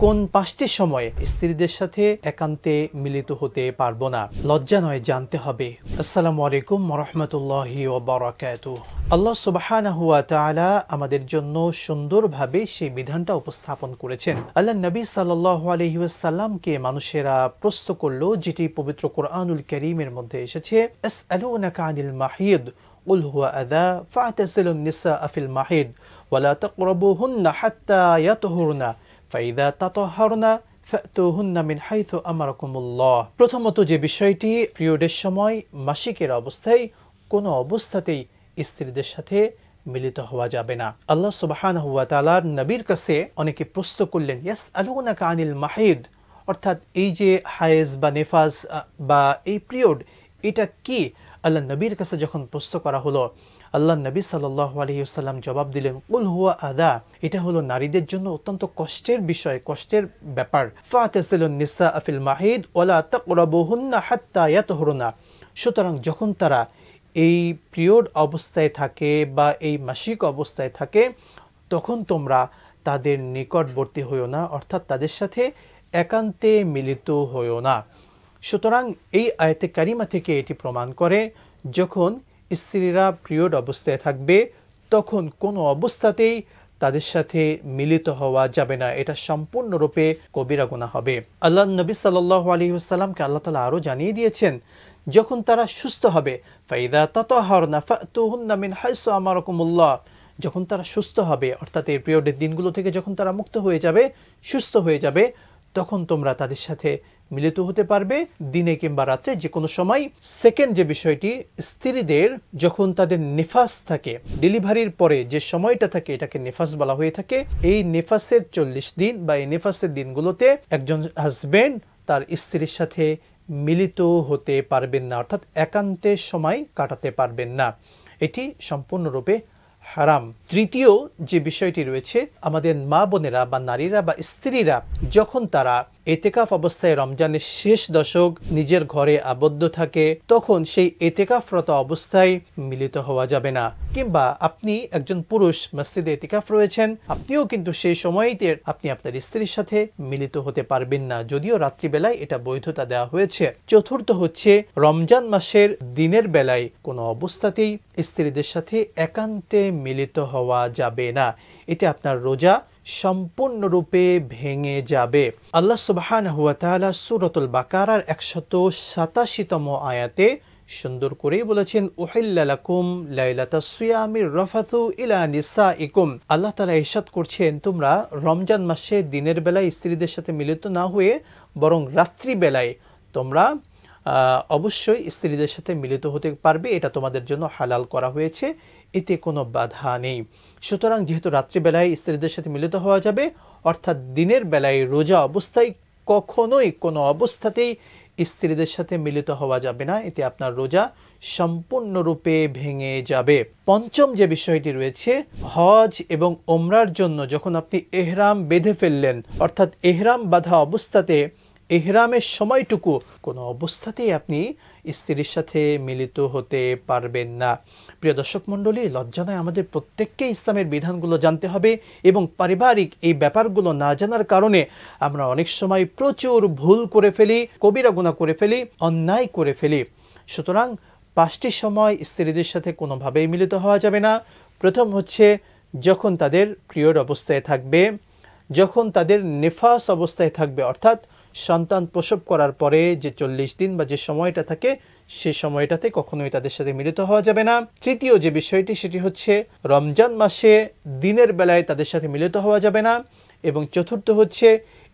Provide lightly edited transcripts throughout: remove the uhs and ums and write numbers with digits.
কোন 5টি সময়ে স্ত্রীদের সাথে একান্তে মিলিত হতে পারবো না? লজ্জা নয়, জানতে হবে। আসসালামু আলাইকুম ওয়া রাহমাতুল্লাহি ওয়া বারাকাতুহু। আল্লাহ সুবহানাহু ওয়া তাআলা আমাদের জন্য সুন্দরভাবে সেই বিধানটা উপস্থাপন করেছেন। আল্লাহ নবী সাল্লাল্লাহু আলাইহি ওয়াসাল্লামকে মানুষেরা প্রশ্ন করলো, যেটি পবিত্র কোরআনুল কারীমের মধ্যে এসেছে, আসআলুনাকা আনিল মাহিদ কুল হুয়া আযা ফা'তাসিলুন নিসা ফিল মাহিদ ওয়া লা তাকরাবুহুন্না হাত্তা ইয়াতহুরনা ফাইযা তাতাহহারনা ফাতুহুন্না মিন হাইথু আমারাকুমুল্লাহ। প্রথমত যে বিষয়টি, পিরিয়ডের সময় মাসিকের অবস্থায় কোনো অবস্থাতেই স্ত্রীদের সাথে মিলিত হওয়া যাবে না। আল্লাহ সুবহানাহু ওয়া তাআলার নবীর কাছে অনেকে প্রশ্ন করলেন, ইয়াসআলুনাকা আনিল মাহিদ, অর্থাৎ এই যে হায়েজ বা নেফাস বা এই পিরিয়ড, এটা কি? আল্লাহ নবীর কাছে যখন প্রশ্ন করা হলো, আল্লাহ নবী সাল্লাল্লাহু আলাইহি ওয়াসাল্লাম জবাব দিলেন, কুল হুয়া আযা, এটা হলো নারীদের জন্য অত্যন্ত কষ্টের বিষয়, কষ্টের ব্যাপার। ফা'তাসিলুন নিসা ফিল মাহিদ ওয়া লা তাকরাবুহুন্না হাত্তা ইয়াতহুরনা। সুতরাং যখন তারা এই পিরিয়ড অবস্থায় থাকে বা এই মাসিক অবস্থায় থাকে, তখন তোমরা তাদের নিকটবর্তী হইও না, অর্থাৎ তাদের সাথে একান্তে মিলিত হইও না। সুতরাং এই আয়াতে কারিমা থেকে এটি প্রমাণ করে, যখন স্ত্রীরা পিরিয়ড অবস্থায় থাকবে তখন কোনো অবস্থাতেই তাদের সাথে মিলিত হওয়া যাবে না। এটা সম্পূর্ণরূপে কবিরা গুনাহ হবে। আল্লাহ নবী সাল্লাল্লাহু আলাইহি ওয়াসাল্লামকে আল্লাহ তাআলা আরও জানিয়ে দিয়েছেন, যখন তারা সুস্থ হবে, ফাইদা তাতাহহারনা ফাতুহুন্না মিন হাইসু আমারাকুমুল্লাহ, যখন তারা সুস্থ হবে, অর্থাৎ এই পিরিয়ডের দিনগুলো থেকে যখন তারা মুক্ত হয়ে যাবে, সুস্থ হয়ে যাবে, তখন তোমরা তাদের সাথে মিলিত হতে পারবে, দিনে কিংবা রাত্রে যে কোনো সময়। সেকেন্ড যে বিষয়টি, স্ত্রীদের যখন তাদের নেফাস থাকে, ডেলিভারির পরে যে সময়টা থাকে, এটাকে নেফাস বলা হয়ে থাকে। এই নেফাসের 40 দিন বা এই নেফাসের দিনগুলোতে একজন হাজবেন্ড তার স্ত্রীর সাথে মিলিত হতে পারবেন না, অর্থাৎ একান্তে সময় কাটাতে পারবেন না। এটি সম্পূর্ণরূপে হারাম। তৃতীয় যে বিষয়টি রয়েছে, আমাদের মা বোনেরা বা নারীরা বা স্ত্রীরা যখন তারা এতেকাফ অবস্থায় রমজানের শেষ দশক নিজের ঘরে আবদ্ধ থাকে, তখন সেই এতেকাফরত অবস্থায় মিলিত হওয়া যাবে না। কিংবা আপনি একজন পুরুষ মসজিদে এতেকাফ রয়েছেন, আপনিও কিন্তু সেই সময়তে আপনি আপনার স্ত্রীর সাথে মিলিত হতে পারবেন না, যদিও রাত্রিবেলায় এটা বৈধতা দেওয়া হয়েছে। চতুর্থ হচ্ছে, রমজান মাসের দিনের বেলায় কোনো অবস্থাতেই স্ত্রীদের সাথে একান্তে মিলিত হওয়া যাবে না, এতে আপনার রোজা সম্পূর্ণরূপে ভেঙে যাবে। আল্লাহ সুবহানাহু ওয়া তাআলা সূরাতুল বাকারার 187তম আয়াতে সুন্দর করেই বলেছেন, উহিল্লা লাকুম লাইলাতাস সিয়ামির রাফাথু ইলা নিসাইকুম। আল্লাহ তাআলা ইরশাদ করছেন, তোমরা রমজান মাসে দিনের বেলায় স্ত্রীদের সাথে মিলিত না হয়ে বরং রাত্রি বেলায় তোমরা অবশ্যই স্ত্রীদের সাথে মিলিত হতে পারবে, এটা তোমাদের জন্য হালাল করা হয়েছে, এতে কোনো বাধা নেই। সুতরাং যেহেতু রাত্রিবেলায় স্ত্রীদের সাথে মিলিত হওয়া যাবে, অর্থাৎ দিনের বেলায় রোজা অবস্থায় কখনোই কোনো অবস্থাতেই স্ত্রীদের সাথে মিলিত হওয়া যাবে না, এতে আপনার রোজা সম্পূর্ণরূপে ভেঙে যাবে। পঞ্চম যে বিষয়টি রয়েছে, হজ এবং ওমরার জন্য যখন আপনি এহরাম বেঁধে ফেললেন, অর্থাৎ এহরাম বাঁধা অবস্থাতে এহরামের সময়টুকু কোনো অবস্থাতেই আপনি স্ত্রীর সাথে মিলিত হতে পারবেন না। প্রিয় দর্শক মণ্ডলী, লজ্জা নয়, আমাদের প্রত্যেককে ইসলামের বিধানগুলো জানতে হবে, এবং পারিবারিক এই ব্যাপারগুলো না জানার কারণে আমরা অনেক সময় প্রচুর ভুল করে ফেলি, কবিরা গুনাহ করে ফেলি, অন্যায় করে ফেলি। সুতরাং 5টি সময় স্ত্রীদের সাথে কোনোভাবেই মিলিত হওয়া যাবে না। প্রথম হচ্ছে, যখন তাদের পিরিয়ড অবস্থায় থাকবে, যখন তাদের নেফাস অবস্থায় থাকবে, অর্থাৎ সন্তান প্রসব করার পরে যে 40 দিন বা যে সময়টা থাকে, সে সময়টাতে কখনোই তাদের সাথে মিলিত হওয়া যাবে না। তৃতীয় যে বিষয়টি, সেটি হচ্ছে রমজান মাসে দিনের বেলায় তাদের সাথে মিলিত হওয়া যাবে না। এবং চতুর্থ হচ্ছে,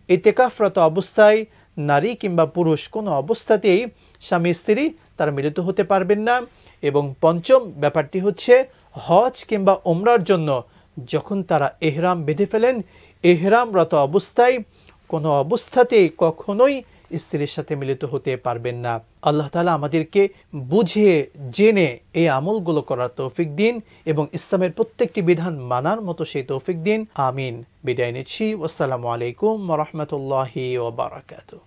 ইতিকাফরত অবস্থায় নারী কিংবা পুরুষ কোনো অবস্থাতেই স্বামী স্ত্রী তারা মিলিত হতে পারবেন না। এবং পঞ্চম ব্যাপারটি হচ্ছে, হজ কিংবা ওমরার জন্য যখন তারা এহরাম বেঁধে ফেলেন, এহরামরত অবস্থায় কোনো অবস্থাতেই কখনোই স্ত্রীর সাথে মিলিত হতে পারবেন না। আল্লাহ তাআলা আমাদেরকে বুঝে জেনে এই আমলগুলো করার তৌফিক দিন, এবং ইসলামের প্রত্যেকটি বিধান মানার মতো সেই তৌফিক দিন। আমিন। বিদায় নিচ্ছি। আসসালামু আলাইকুম ওয়া রাহমাতুল্লাহি ওয়া বারাকাতুহু।